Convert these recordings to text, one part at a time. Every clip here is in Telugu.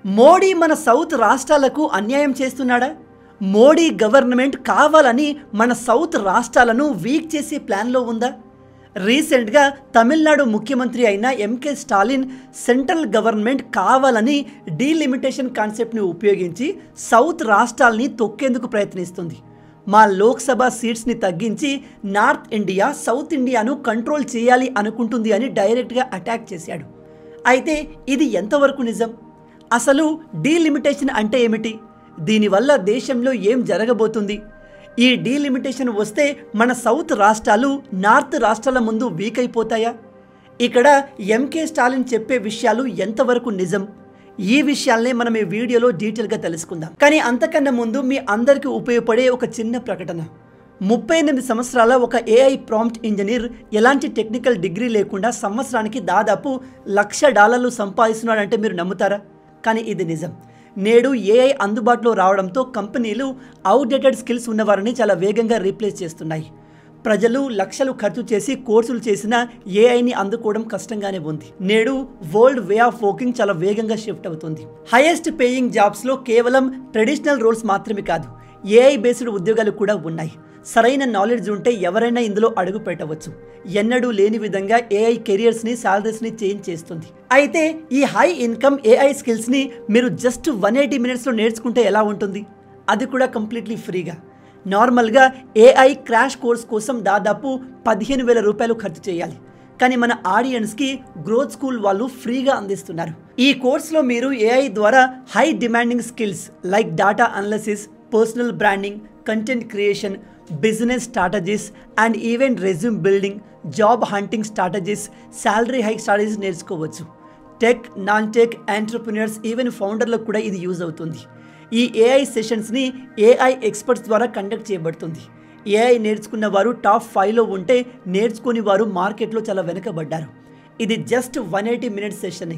మోడీ మన సౌత్ రాష్ట్రాలకు అన్యాయం చేస్తున్నాడా? మోడీ గవర్నమెంట్ కావాలని మన సౌత్ రాష్ట్రాలను వీక్ చేసే ప్లాన్లో ఉందా? రీసెంట్గా తమిళనాడు ముఖ్యమంత్రి అయిన ఎంకే స్టాలిన్ సెంట్రల్ గవర్నమెంట్ కావాలని డీలిమిటేషన్ కాన్సెప్ట్ని ఉపయోగించి సౌత్ రాష్ట్రాల్ని తొక్కేందుకు ప్రయత్నిస్తుంది. మా లోక్సభ సీట్స్ని తగ్గించి నార్త్ ఇండియా సౌత్ ఇండియాను కంట్రోల్ చేయాలి అనుకుంటుంది అని డైరెక్ట్గా అటాక్ చేశాడు. అయితే ఇది ఎంతవరకు నిజం? అసలు డీలిమిటేషన్ అంటే ఏమిటి? దీనివల్ల దేశంలో ఏం జరగబోతుంది? ఈ డీలిమిటేషన్ వస్తే మన సౌత్ రాష్ట్రాలు నార్త్ రాష్ట్రాల ముందు వీక్ అయిపోతాయా? ఇక్కడ ఎంకే స్టాలిన్ చెప్పే విషయాలు ఎంతవరకు నిజం? ఈ విషయాలనే మనం ఈ వీడియోలో డీటెయిల్గా తెలుసుకుందాం. కానీ అంతకన్నా ముందు మీ అందరికీ ఉపయోగపడే ఒక చిన్న ప్రకటన. 38 సంవత్సరాల ఒక ఏఐ ప్రాంప్ట్ ఇంజనీర్ ఎలాంటి టెక్నికల్ డిగ్రీ లేకుండా సంవత్సరానికి దాదాపు $1,00,000 సంపాదిస్తున్నాడంటే మీరు నమ్ముతారా? కానీ ఇది నిజం. నేడు ఏఐ అందుబాటులో రావడంతో కంపెనీలు అవుట్డేటెడ్ స్కిల్స్ ఉన్నవారిని చాలా వేగంగా రీప్లేస్ చేస్తున్నాయి. ప్రజలు లక్షలు ఖర్చు చేసి కోర్సులు చేసిన ఏఐని అందుకోవడం కష్టంగానే ఉంది. నేడు వరల్డ్ వే ఆఫ్ వర్కింగ్ చాలా వేగంగా షిఫ్ట్ అవుతుంది. హైయెస్ట్ పేయింగ్ జాబ్స్లో కేవలం ట్రెడిషనల్ రోల్స్ మాత్రమే కాదు, ఏఐ బేస్డ్ ఉద్యోగాలు కూడా ఉన్నాయి. సరైన నాలెడ్జ్ ఉంటే ఎవరైనా ఇందులో అడుగు పెట్టవచ్చు. ఎన్నడూ లేని విధంగా ఏఐ కెరియర్స్ని సాలరీస్ని చేంజ్ చేస్తుంది. అయితే ఈ హై ఇన్కమ్ ఏఐ స్కిల్స్ని మీరు జస్ట్ 180 మినిట్స్లో నేర్చుకుంటే ఎలా ఉంటుంది? అది కూడా కంప్లీట్లీ ఫ్రీగా. నార్మల్గా ఏఐ క్రాష్ కోర్స్ కోసం దాదాపు 15,000 రూపాయలు ఖర్చు చేయాలి. కానీ మన ఆడియన్స్కి గ్రోత్ స్కూల్ వాళ్ళు ఫ్రీగా అందిస్తున్నారు. ఈ కోర్సులో మీరు ఏఐ ద్వారా high demanding skills like data analysis, personal branding, content creation, business strategies and even resume building, job hunting strategies, salary hike strategies నేర్చుకోవచ్చు. Tech, non tech, entrepreneurs, even ఫౌండర్లకు కూడా ఇది యూజ్ అవుతుంది. ఈ ఏఐ సెషన్స్ని ఏఐ ఎక్స్పర్ట్స్ ద్వారా కండక్ట్ చేయబడుతుంది. ఏఐ నేర్చుకున్న వారు టాప్ 5లో ఉంటే నేర్చుకుని వారు మార్కెట్లో చాలా వెనుకబడ్డారు. ఇది జస్ట్ 180 మినిట్స్ సెషనే.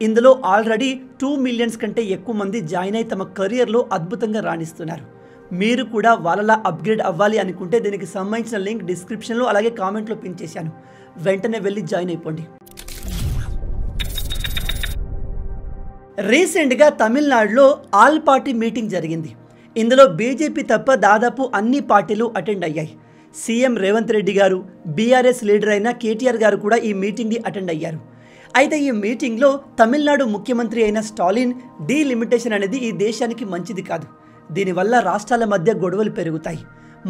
ఇందులో ఆల్రెడీ 2 మిలియన్స్ కంటే ఎక్కువ మంది జాయిన్ అయి తమ కెరియర్లో అద్భుతంగా రాణిస్తున్నారు. మీరు కూడా వాళ్ళలా అప్గ్రేడ్ అవ్వాలి అనుకుంటే దీనికి సంబంధించిన లింక్ డిస్క్రిప్షన్లో అలాగే కామెంట్లో పిన్ చేశాను. వెంటనే వెళ్ళి జాయిన్ అయిపోండి. రీసెంట్గా తమిళనాడులో ఆల్ పార్టీ మీటింగ్ జరిగింది. ఇందులో బీజేపీ తప్ప దాదాపు అన్ని పార్టీలు అటెండ్ అయ్యాయి. సీఎం రేవంత్ రెడ్డి గారు, బీఆర్ఎస్ లీడర్ అయిన కేటీఆర్ గారు కూడా ఈ మీటింగ్ని అటెండ్ అయ్యారు. అయితే ఈ మీటింగ్లో తమిళనాడు ముఖ్యమంత్రి అయిన స్టాలిన్ డీలిమిటేషన్ అనేది ఈ దేశానికి మంచిది కాదు, దీనివల్ల రాష్ట్రాల మధ్య గొడవలు పెరుగుతాయి,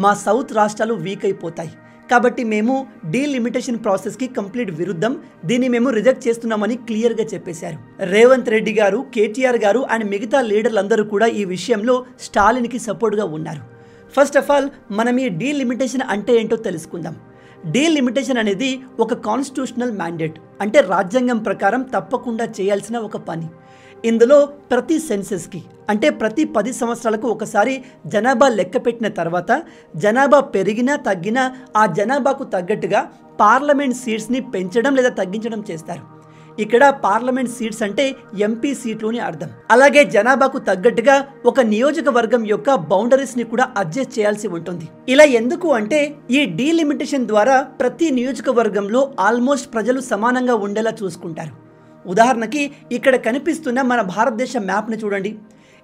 మా సౌత్ రాష్ట్రాలు వీక్ అయిపోతాయి, కాబట్టి మేము డీలిమిటేషన్ ప్రాసెస్కి కంప్లీట్ విరుద్ధం, దీన్ని మేము రిజెక్ట్ చేస్తున్నామని క్లియర్గా చెప్పేశారు. రేవంత్ రెడ్డి గారు, కేటీఆర్ గారు అండ్ మిగతా లీడర్లందరూ కూడా ఈ విషయంలో స్టాలిన్కి సపోర్ట్గా ఉన్నారు. ఫస్ట్ ఆఫ్ ఆల్ మనం ఈ డీలిమిటేషన్ అంటే ఏంటో తెలుసుకుందాం. డీలిమిటేషన్ అనేది ఒక కాన్స్టిట్యూషనల్ మ్యాండేట్, అంటే రాజ్యాంగం ప్రకారం తప్పకుండా చేయాల్సిన ఒక పని. ఇందులో ప్రతి సెన్సెస్కి అంటే ప్రతి 10 సంవత్సరాలకు ఒకసారి జనాభా లెక్క పెట్టిన తర్వాత జనాభా పెరిగినా తగ్గినా ఆ జనాభాకు తగ్గట్టుగా పార్లమెంట్ సీట్స్ని పెంచడం లేదా తగ్గించడం చేస్తారు. ఇక్కడ పార్లమెంట్ సీట్స్ అంటే ఎంపీ సీట్లోని అర్థం. అలాగే జనాభాకు తగ్గట్టుగా ఒక నియోజకవర్గం యొక్క బౌండరీస్ని కూడా అడ్జస్ట్ చేయాల్సి ఉంటుంది. ఇలా ఎందుకు అంటే ఈ డీలిమిటేషన్ ద్వారా ప్రతి నియోజకవర్గంలో ఆల్మోస్ట్ ప్రజలు సమానంగా ఉండేలా చూసుకుంటారు. ఉదాహరణకి ఇక్కడ కనిపిస్తున్న మన భారతదేశ మ్యాప్ని చూడండి.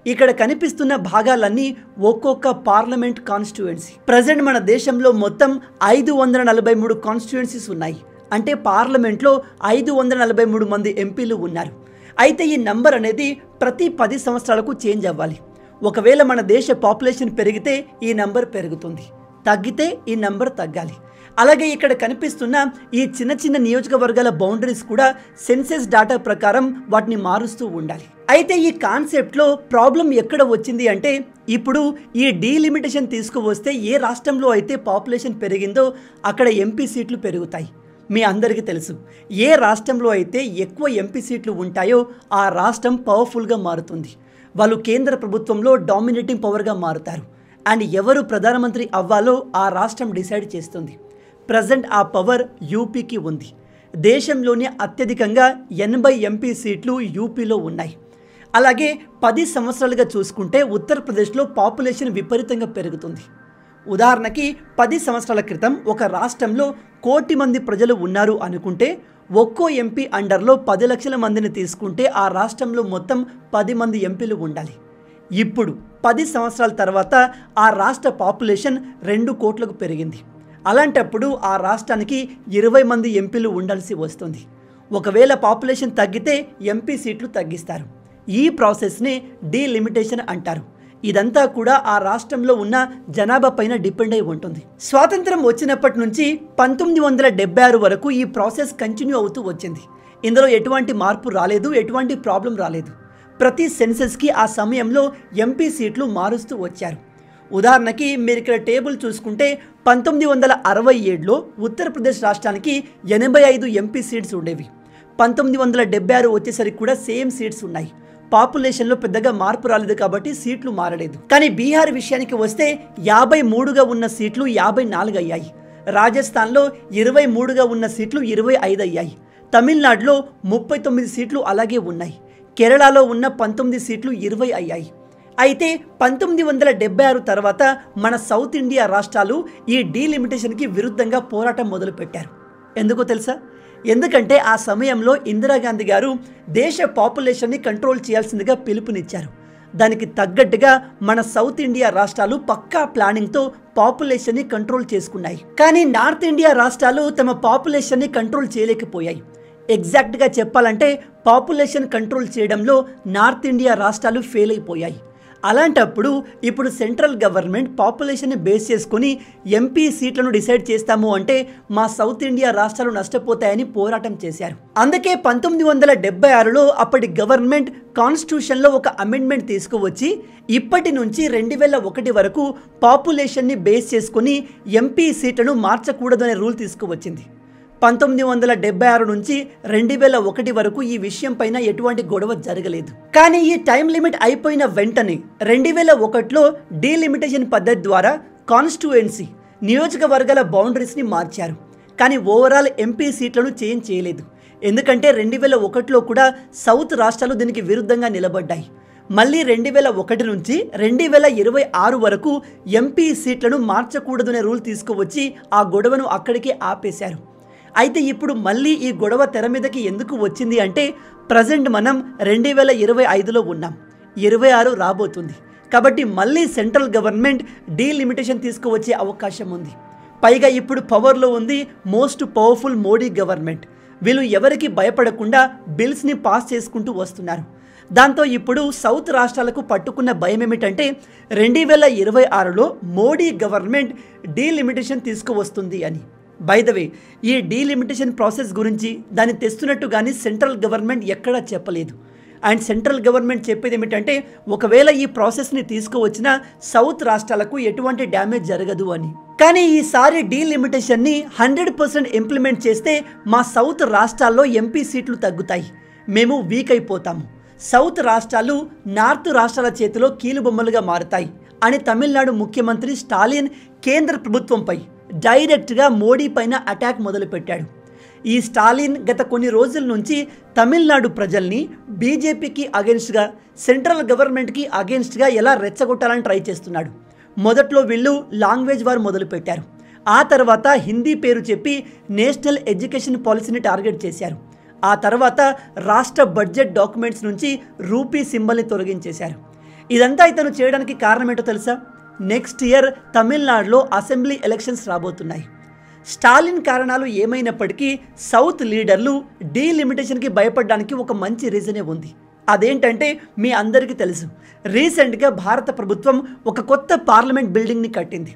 ఇక్కడ కనిపిస్తున్న భాగాలన్నీ ఒక్కొక్క పార్లమెంట్ కాన్స్టిట్యుయెన్సీ. ప్రజెంట్ మన దేశంలో మొత్తం 543 కాన్స్టిట్యుయెన్సీస్ ఉన్నాయి. అంటే పార్లమెంట్లో 543 మంది ఎంపీలు ఉన్నారు. అయితే ఈ నంబర్ అనేది ప్రతి 10 సంవత్సరాలకు చేంజ్ అవ్వాలి. ఒకవేళ మన దేశ పాపులేషన్ పెరిగితే ఈ నంబర్ పెరుగుతుంది, తగ్గితే ఈ నంబర్ తగ్గాలి. అలాగే ఇక్కడ కనిపిస్తున్న ఈ చిన్న చిన్న నియోజకవర్గాల బౌండరీస్ కూడా సెన్సెస్ డేటా ప్రకారం వాటిని మారుస్తూ ఉండాలి. అయితే ఈ కాన్సెప్ట్లో ప్రాబ్లం ఎక్కడ వచ్చింది అంటే ఇప్పుడు ఈ డీలిమిటేషన్ తీసుకువస్తే ఏ రాష్ట్రంలో అయితే పాపులేషన్ పెరిగిందో అక్కడ ఎంపీ సీట్లు పెరుగుతాయి. మీ అందరికీ తెలుసు, ఏ రాష్ట్రంలో అయితే ఎక్కువ ఎంపీ సీట్లు ఉంటాయో ఆ రాష్ట్రం పవర్ఫుల్గా మారుతుంది. వాళ్ళు కేంద్ర ప్రభుత్వంలో డామినేటింగ్ పవర్గా మారుతారు. అండ్ ఎవరు ప్రధానమంత్రి అవ్వాలో ఆ రాష్ట్రం డిసైడ్ చేస్తుంది. ప్రజెంట్ ఆ పవర్ యూపీకి ఉంది. దేశంలోనే అత్యధికంగా 80 ఎంపీ సీట్లు యూపీలో ఉన్నాయి. అలాగే 10 సంవత్సరాలుగా చూసుకుంటే ఉత్తరప్రదేశ్లో పాపులేషన్ విపరీతంగా పెరుగుతుంది. ఉదాహరణకి 10 సంవత్సరాల క్రితం ఒక రాష్ట్రంలో 1,00,00,000 మంది ప్రజలు ఉన్నారు అనుకుంటే ఒక్కో ఎంపీ అండర్లో 10 లక్షల మందిని తీసుకుంటే ఆ రాష్ట్రంలో మొత్తం 10 మంది ఎంపీలు ఉండాలి. ఇప్పుడు 10 సంవత్సరాల తర్వాత ఆ రాష్ట్ర పాపులేషన్ 2 కోట్లకు పెరిగింది. అలాంటప్పుడు ఆ రాష్ట్రానికి 20 మంది ఎంపీలు ఉండాల్సి వస్తుంది. ఒకవేళ పాపులేషన్ తగ్గితే ఎంపీ సీట్లు తగ్గిస్తారు. ఈ ప్రాసెస్ని డీలిమిటేషన్ అంటారు. ఇదంతా కూడా ఆ రాష్ట్రంలో ఉన్న జనాభా పైన డిపెండ్ అయి ఉంటుంది. స్వాతంత్రం వచ్చినప్పటి నుంచి 1976 వరకు ఈ ప్రాసెస్ కంటిన్యూ అవుతూ వచ్చింది. ఇందులో ఎటువంటి మార్పు రాలేదు, ఎటువంటి ప్రాబ్లం రాలేదు. ప్రతి సెన్సెస్కి ఆ సమయంలో ఎంపీ సీట్లు మారుస్తూ వచ్చారు. ఉదాహరణకి మీరు ఇక్కడ టేబుల్ చూసుకుంటే 1967లో ఉత్తరప్రదేశ్ రాష్ట్రానికి 85 ఎంపీ సీట్స్ ఉండేవి. 1976 వచ్చేసరికి కూడా సేమ్ సీట్స్ ఉన్నాయి. పాపులేషన్లో పెద్దగా మార్పు రాలేదు కాబట్టి సీట్లు మారలేదు. కానీ బీహార్ విషయానికి వస్తే 53గా ఉన్న సీట్లు 54 అయ్యాయి. రాజస్థాన్లో 23గా ఉన్న సీట్లు 25 అయ్యాయి. తమిళనాడులో 39 సీట్లు అలాగే ఉన్నాయి. కేరళలో ఉన్న 19 సీట్లు 20 అయ్యాయి. అయితే 1976 తర్వాత మన సౌత్ ఇండియా రాష్ట్రాలు ఈ డీలిమిటేషన్కి విరుద్ధంగా పోరాటం మొదలుపెట్టారు. ఎందుకో తెలుసా? ఎందుకంటే ఆ సమయంలో ఇందిరాగాంధీ గారు దేశ పాపులేషన్ని కంట్రోల్ చేయాల్సిందిగా పిలుపునిచ్చారు. దానికి తగ్గట్టుగా మన సౌత్ ఇండియా రాష్ట్రాలు పక్కా ప్లానింగ్తో పాపులేషన్ని కంట్రోల్ చేసుకున్నాయి. కానీ నార్త్ ఇండియా రాష్ట్రాలు తమ పాపులేషన్ని కంట్రోల్ చేయలేకపోయాయి. ఎగ్జాక్ట్గా చెప్పాలంటే పాపులేషన్ కంట్రోల్ చేయడంలో నార్త్ ఇండియా రాష్ట్రాలు ఫెయిల్ అయిపోయాయి. అలాంటప్పుడు ఇప్పుడు సెంట్రల్ గవర్నమెంట్ పాపులేషన్ని బేస్ చేసుకొని ఎంపీ సీట్లను డిసైడ్ చేస్తాము అంటే మా సౌత్ ఇండియా రాష్ట్రాలు నష్టపోతాయని పోరాటం చేశారు. అందుకే 1976లో అప్పటి గవర్నమెంట్ కాన్స్టిట్యూషన్లో ఒక అమెండ్మెంట్ తీసుకువచ్చి ఇప్పటి నుంచి 2001 వరకు పాపులేషన్ని బేస్ చేసుకొని ఎంపీ సీట్లను మార్చకూడదు అనే రూల్ తీసుకువచ్చింది. 1976 నుంచి 2001 వరకు ఈ విషయం పైన ఎటువంటి గొడవ జరగలేదు. కానీ ఈ టైం లిమిట్ అయిపోయిన వెంటనే 2001లో డీలిమిటేషన్ పద్ధతి ద్వారా కాన్స్టిట్యుయెన్సీ నియోజకవర్గాల బౌండరీస్ని మార్చారు. కానీ ఓవరాల్ ఎంపీ సీట్లను చేంజ్ చేయలేదు. ఎందుకంటే 2001లో కూడా సౌత్ రాష్ట్రాలు దీనికి విరుద్ధంగా నిలబడ్డాయి. మళ్ళీ 2001 నుంచి 2026 వరకు ఎంపీ సీట్లను మార్చకూడదనే రూల్ తీసుకువచ్చి ఆ గొడవను అక్కడికి ఆపేశారు. అయితే ఇప్పుడు మళ్ళీ ఈ గొడవ తెర మీదకి ఎందుకు వచ్చింది అంటే ప్రజెంట్ మనం 2025లో ఉన్నాం, 26 రాబోతుంది. కాబట్టి మళ్ళీ సెంట్రల్ గవర్నమెంట్ డీలిమిటేషన్ తీసుకువచ్చే అవకాశం ఉంది. పైగా ఇప్పుడు పవర్లో ఉంది మోస్ట్ పవర్ఫుల్ మోడీ గవర్నమెంట్. వీళ్ళు ఎవరికి భయపడకుండా బిల్స్ని పాస్ చేసుకుంటూ వస్తున్నారు. దాంతో ఇప్పుడు సౌత్ రాష్ట్రాలకు పట్టుకున్న భయం ఏమిటంటే 2026లో మోడీ గవర్నమెంట్ డీలిమిటేషన్ తీసుకువస్తుంది అని. బై ద వే, ఈ డీలిమిటేషన్ ప్రాసెస్ గురించి దాన్ని తెస్తున్నట్టు కానీ సెంట్రల్ గవర్నమెంట్ ఎక్కడా చెప్పలేదు. అండ్ సెంట్రల్ గవర్నమెంట్ చెప్పేది ఏమిటంటే ఒకవేళ ఈ ప్రాసెస్ని తీసుకువచ్చినా సౌత్ రాష్ట్రాలకు ఎటువంటి డ్యామేజ్ జరగదు అని. కానీ ఈసారి డీలిమిటేషన్ని 100% ఇంప్లిమెంట్ చేస్తే మా సౌత్ రాష్ట్రాల్లో ఎంపీ సీట్లు తగ్గుతాయి, మేము వీక్ అయిపోతాము, సౌత్ రాష్ట్రాలు నార్త్ రాష్ట్రాల చేతిలో కీలుబొమ్మలుగా మారుతాయి అని తమిళనాడు ముఖ్యమంత్రి స్టాలిన్ కేంద్ర ప్రభుత్వంపై డైరెక్ట్గా మోడీ పైన అటాక్ మొదలుపెట్టాడు. ఈ స్టాలిన్ గత కొన్ని రోజుల నుంచి తమిళనాడు ప్రజల్ని బీజేపీకి అగెన్స్ట్గా, సెంట్రల్ గవర్నమెంట్కి అగెన్స్ట్గా ఎలా రెచ్చగొట్టాలని ట్రై చేస్తున్నాడు. మొదట్లో వీళ్ళు లాంగ్వేజ్ వార్ మొదలుపెట్టారు. ఆ తర్వాత హిందీ పేరు చెప్పి నేషనల్ ఎడ్యుకేషన్ పాలసీని టార్గెట్ చేశారు. ఆ తర్వాత రాష్ట్ర బడ్జెట్ డాక్యుమెంట్స్ నుంచి రూపీ సింబల్ని తొలగించేశారు. ఇదంతా ఇతను చేయడానికి కారణం ఏంటో తెలుసా? నెక్స్ట్ ఇయర్ తమిళనాడులో అసెంబ్లీ ఎలక్షన్స్ రాబోతున్నాయి. స్టాలిన్ కారణాలు ఏమైనప్పటికీ సౌత్ లీడర్లు డీలిమిటేషన్కి భయపడడానికి ఒక మంచి రీజనే ఉంది. అదేంటంటే మీ అందరికీ తెలుసు, రీసెంట్గా భారత ప్రభుత్వం ఒక కొత్త పార్లమెంట్ బిల్డింగ్ని కట్టింది.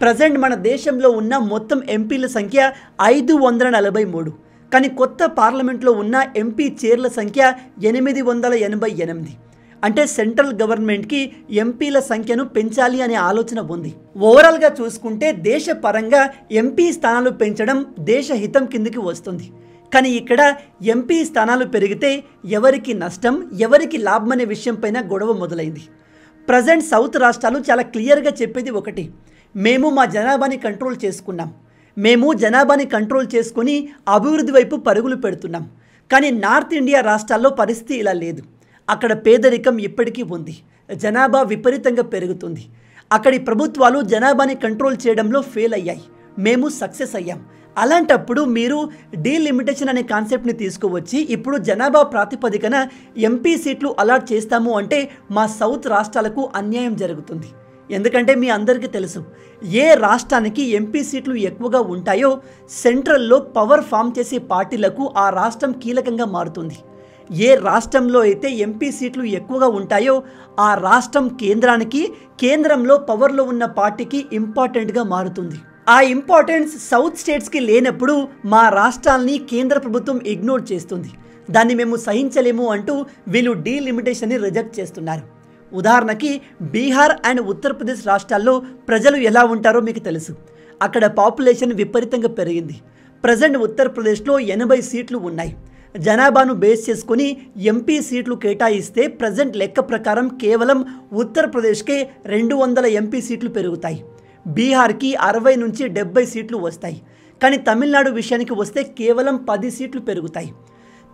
ప్రజెంట్ మన దేశంలో ఉన్న మొత్తం ఎంపీల సంఖ్య 543. కానీ కొత్త పార్లమెంట్లో ఉన్న ఎంపీ చైర్ల సంఖ్య 888. అంటే సెంట్రల్ గవర్నమెంట్కి ఎంపీల సంఖ్యను పెంచాలి అనే ఆలోచన ఉంది. ఓవరాల్గా చూసుకుంటే దేశ పరంగా ఎంపీ స్థానాలు పెంచడం దేశ హితం కిందికి వస్తుంది. కానీ ఇక్కడ ఎంపీ స్థానాలు పెరిగితే ఎవరికి నష్టం, ఎవరికి లాభం అనే విషయం పైన గొడవ మొదలైంది. ప్రజెంట్ సౌత్ రాష్ట్రాలు చాలా క్లియర్గా చెప్పేది ఒకటి, మేము మా జనాభాని కంట్రోల్ చేసుకున్నాం, మేము జనాభాని కంట్రోల్ చేసుకుని అభివృద్ధి వైపు పరుగులు పెడుతున్నాం. కానీ నార్త్ ఇండియా రాష్ట్రాల్లో పరిస్థితి ఇలా లేదు. అక్కడ పేదరికం ఇప్పటికీ ఉంది, జనాభా విపరీతంగా పెరుగుతుంది. అక్కడి ప్రభుత్వాలు జనాభాని కంట్రోల్ చేయడంలో ఫెయిల్ అయ్యాయి, మేము సక్సెస్ అయ్యాం. అలాంటప్పుడు మీరు డీలిమిటేషన్ అనే కాన్సెప్ట్ని తీసుకువచ్చి ఇప్పుడు జనాభా ప్రాతిపదికన ఎంపీ సీట్లు అలాట్ చేస్తాము అంటే మా సౌత్ రాష్ట్రాలకు అన్యాయం జరుగుతుంది. ఎందుకంటే మీ అందరికీ తెలుసు, ఏ రాష్ట్రానికి ఎంపీ సీట్లు ఎక్కువగా ఉంటాయో సెంట్రల్లో పవర్ ఫామ్ చేసే పార్టీలకు ఆ రాష్ట్రం కీలకంగా మారుతుంది. ఏ రాష్ట్రంలో అయితే ఎంపీ సీట్లు ఎక్కువగా ఉంటాయో ఆ రాష్ట్రం కేంద్రానికి, కేంద్రంలో పవర్లో ఉన్న పార్టీకి ఇంపార్టెంట్గా మారుతుంది. ఆ ఇంపార్టెన్స్ సౌత్ స్టేట్స్కి లేనప్పుడు మా రాష్ట్రాల్ని కేంద్ర ప్రభుత్వం ఇగ్నోర్ చేస్తుంది. దాన్ని మేము సహించలేము అంటూ వీళ్ళు డీలిమిటేషన్ని రిజెక్ట్ చేస్తున్నారు. ఉదాహరణకి బీహార్ అండ్ ఉత్తరప్రదేశ్ రాష్ట్రాల్లో ప్రజలు ఎలా ఉంటారో మీకు తెలుసు. అక్కడ పాపులేషన్ విపరీతంగా పెరిగింది. ప్రజెంట్ ఉత్తరప్రదేశ్లో 80 సీట్లు ఉన్నాయి. జనాభాను బేస్ చేసుకుని ఎంపీ సీట్లు కేటాయిస్తే ప్రజెంట్ లెక్క ప్రకారం కేవలం ఉత్తరప్రదేశ్కే 200 ఎంపీ సీట్లు పెరుగుతాయి. బీహార్కి 60 నుంచి 70 సీట్లు వస్తాయి. కానీ తమిళనాడు విషయానికి వస్తే కేవలం 10 సీట్లు పెరుగుతాయి.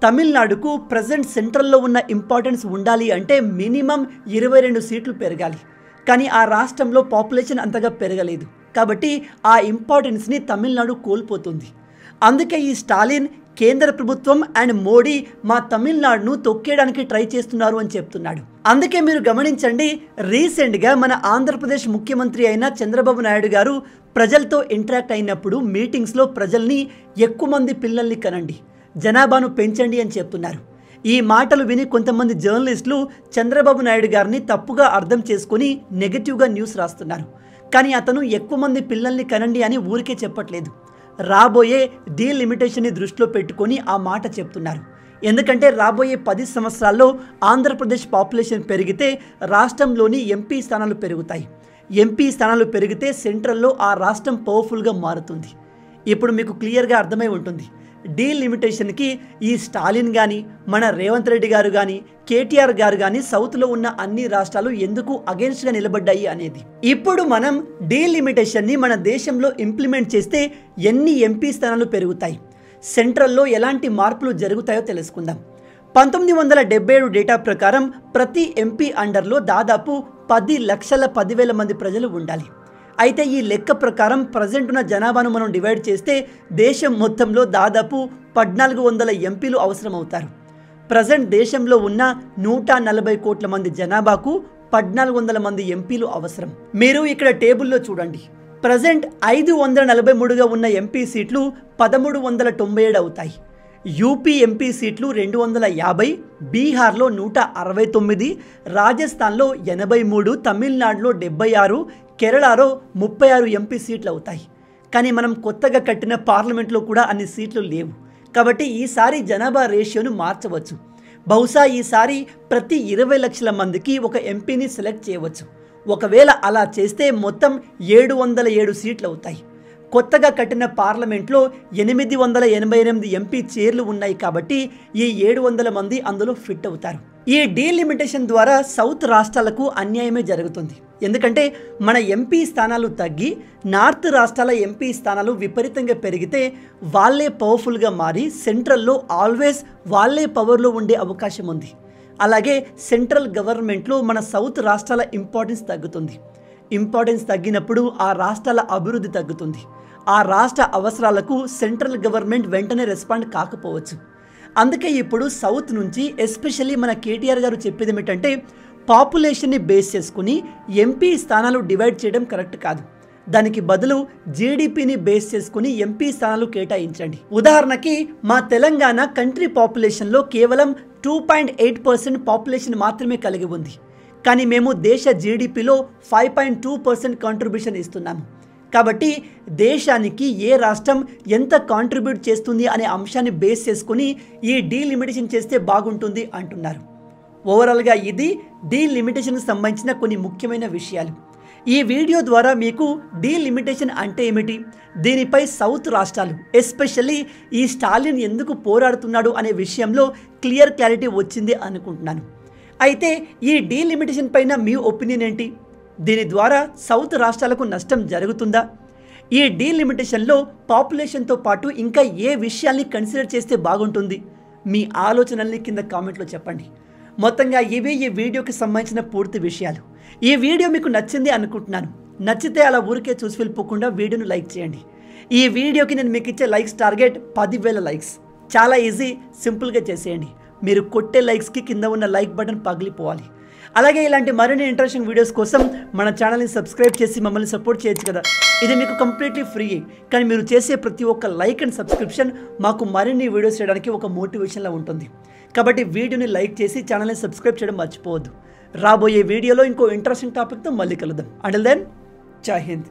తమిళనాడుకు ప్రజెంట్ సెంట్రల్లో ఉన్న ఇంపార్టెన్స్ ఉండాలి అంటే మినిమం 22 సీట్లు పెరగాలి. కానీ ఆ రాష్ట్రంలో పాపులేషన్ అంతగా పెరగలేదు. కాబట్టి ఆ ఇంపార్టెన్స్ని తమిళనాడు కోల్పోతుంది. అందుకే ఈ స్టాలిన్, కేంద్ర ప్రభుత్వం అండ్ మోడీ మా తమిళనాడును తొక్కేయడానికి ట్రై చేస్తున్నారు అని చెప్తున్నాడు. అందుకే మీరు గమనించండి, రీసెంట్గా మన ఆంధ్రప్రదేశ్ ముఖ్యమంత్రి అయిన చంద్రబాబు నాయుడు గారు ప్రజలతో ఇంటరాక్ట్ అయినప్పుడు మీటింగ్స్లో ప్రజల్ని ఎక్కువ మంది పిల్లల్ని కనండి, జనాభాను పెంచండి అని చెప్తున్నారు. ఈ మాటలు విని కొంతమంది జర్నలిస్టులు చంద్రబాబు నాయుడు గారిని తప్పుగా అర్థం చేసుకుని నెగటివ్గా న్యూస్ రాస్తున్నారు. కానీ అతను ఎక్కువ మంది పిల్లల్ని కనండి అని ఊరికే చెప్పట్లేదు. రాబోయే డీలిమిటేషన్ని దృష్టిలో పెట్టుకొని ఆ మాట చెప్తున్నారు. ఎందుకంటే రాబోయే 10 సంవత్సరాల్లో ఆంధ్రప్రదేశ్ పాపులేషన్ పెరిగితే రాష్ట్రంలోని ఎంపీ స్థానాలు పెరుగుతాయి. ఎంపీ స్థానాలు పెరిగితే సెంట్రల్లో ఆ రాష్ట్రం పవర్ఫుల్గా మారుతుంది. ఇప్పుడు మీకు క్లియర్గా అర్థమై ఉంటుంది డీలిమిటేషన్కి ఈ స్టాలిన్ కానీ, మన రేవంత్ రెడ్డి గారు కానీ, కేటీఆర్ గారు కానీ సౌత్లో ఉన్న అన్ని రాష్ట్రాలు ఎందుకు అగెన్స్ట్గా నిలబడ్డాయి అనేది. ఇప్పుడు మనం డీలిమిటేషన్ని మన దేశంలో ఇంప్లిమెంట్ చేస్తే ఎన్ని ఎంపీ స్థానాలు పెరుగుతాయి, సెంట్రల్లో ఎలాంటి మార్పులు జరుగుతాయో తెలుసుకుందాం. 1977 డేటా ప్రకారం ప్రతి ఎంపీ అండర్లో దాదాపు 10,10,000 మంది ప్రజలు ఉండాలి. అయితే ఈ లెక్క ప్రకారం ప్రజెంట్ ఉన్న జనాభాను మనం డివైడ్ చేస్తే దేశం మొత్తంలో దాదాపు 1400 ఎంపీలు అవసరమవుతారు. ప్రజెంట్ దేశంలో ఉన్న 140 కోట్ల మంది జనాభాకు 1400 మంది ఎంపీలు అవసరం. మీరు ఇక్కడ టేబుల్లో చూడండి, ప్రజెంట్ 543గా ఉన్న ఎంపీ సీట్లు 1397 అవుతాయి. యూపీ ఎంపీ సీట్లు 250, బీహార్లో 169, రాజస్థాన్లో 83, తమిళనాడులో 76, కేరళలో 36 ఎంపీ సీట్లు అవుతాయి. కానీ మనం కొత్తగా కట్టిన పార్లమెంట్లో కూడా అన్ని సీట్లు లేవు. కాబట్టి ఈసారి జనాభా రేషియోను మార్చవచ్చు. బహుశా ఈసారి ప్రతి 20 లక్షల మందికి ఒక ఎంపీని సెలెక్ట్ చేయవచ్చు. ఒకవేళ అలా చేస్తే మొత్తం 707 సీట్లు అవుతాయి. కొత్తగా కట్టిన పార్లమెంట్లో 888 ఎంపీ చైర్లు ఉన్నాయి. కాబట్టి ఈ 700 మంది అందులో ఫిట్ అవుతారు. ఈ డీలిమిటేషన్ ద్వారా సౌత్ రాష్ట్రాలకు అన్యాయమే జరుగుతుంది. ఎందుకంటే మన ఎంపీ స్థానాలు తగ్గి నార్త్ రాష్ట్రాల ఎంపీ స్థానాలు విపరీతంగా పెరిగితే వాళ్ళే పవర్ఫుల్గా మారి సెంట్రల్లో ఆల్వేస్ వాళ్ళే పవర్లో ఉండే అవకాశం ఉంది. అలాగే సెంట్రల్ గవర్నమెంట్లో మన సౌత్ రాష్ట్రాల ఇంపార్టెన్స్ తగ్గుతుంది. ఇంపార్టెన్స్ తగ్గినప్పుడు ఆ రాష్ట్రాల అభివృద్ధి తగ్గుతుంది. ఆ రాష్ట్ర అవసరాలకు సెంట్రల్ గవర్నమెంట్ వెంటనే రెస్పాండ్ కాకపోవచ్చు. అందుకే ఇప్పుడు సౌత్ నుంచి ఎస్పెషల్లీ మన కేటీఆర్ గారు చెప్పేది ఏమిటంటే పాపులేషన్ని బేస్ చేసుకుని ఎంపీ స్థానాలు డివైడ్ చేయడం కరెక్ట్ కాదు. దానికి బదులు జీడిపిని బేస్ చేసుకుని ఎంపీ స్థానాలు కేటాయించండి. ఉదాహరణకి మా తెలంగాణ కంట్రీ పాపులేషన్లో కేవలం 2.8% పాపులేషన్ మాత్రమే కలిగి ఉంది. కానీ మేము దేశ జీడిపిలో 5.2% కాంట్రిబ్యూషన్ ఇస్తున్నాము. కాబట్టి దేశానికి ఏ రాష్ట్రం ఎంత కాంట్రిబ్యూట్ చేస్తుంది అనే అంశాన్ని బేస్ చేసుకుని ఈ డీలిమిటేషన్ చేస్తే బాగుంటుంది అంటున్నారు. ఓవరాల్గా ఇది డీలిమిటేషన్కి సంబంధించిన కొన్ని ముఖ్యమైన విషయాలు. ఈ వీడియో ద్వారా మీకు డీలిమిటేషన్ అంటే ఏమిటి, దీనిపై సౌత్ రాష్ట్రాలు ఎస్పెషల్లీ ఈ స్టాలిన్ ఎందుకు పోరాడుతున్నాడు అనే విషయంలో క్లారిటీ వచ్చింది అనుకుంటున్నాను. అయితే ఈ డీలిమిటేషన్ పైన మీ ఒపీనియన్ ఏంటి? దీని ద్వారా సౌత్ రాష్ట్రాలకు నష్టం జరుగుతుందా? ఈ డీలిమిటేషన్లో పాపులేషన్తో పాటు ఇంకా ఏ విషయాల్ని కన్సిడర్ చేస్తే బాగుంటుంది? మీ ఆలోచనల్ని కింద కామెంట్లో చెప్పండి. మొత్తంగా ఇవే ఈ వీడియోకి సంబంధించిన పూర్తి విషయాలు. ఈ వీడియో మీకు నచ్చింది అనుకుంటున్నాను. నచ్చితే అలా ఊరికే చూసి వెళ్ళిపోకుండా వీడియోను లైక్ చేయండి. ఈ వీడియోకి నేను మీకు ఇచ్చే లైక్స్ టార్గెట్ 10,000 లైక్స్. చాలా ఈజీ, సింపుల్గా చేసేయండి. మీరు కొట్టే లైక్స్కి కింద ఉన్న లైక్ బటన్ పగిలిపోవాలి. అలాగే ఇలాంటి మరిన్ని ఇంట్రెస్టింగ్ వీడియోస్ కోసం మన ఛానల్ని సబ్స్క్రైబ్ చేసి మమ్మల్ని సపోర్ట్ చేయొచ్చు కదా. ఇది మీకు కంప్లీట్లీ ఫ్రీ, కానీ మీరు చేసే ప్రతి ఒక్క లైక్ అండ్ సబ్స్క్రిప్షన్ మాకు మరిన్ని వీడియోస్ చేయడానికి ఒక మోటివేషన్లా ఉంటుంది. కాబట్టి వీడియోని లైక్ చేసి ఛానల్ని సబ్స్క్రైబ్ చేయడం మర్చిపోవద్దు. రాబోయే వీడియోలో ఇంకో ఇంట్రెస్టింగ్ టాపిక్తో మళ్ళీ కలుద్దాం. అంటిల్ దెన్, జై హింద్.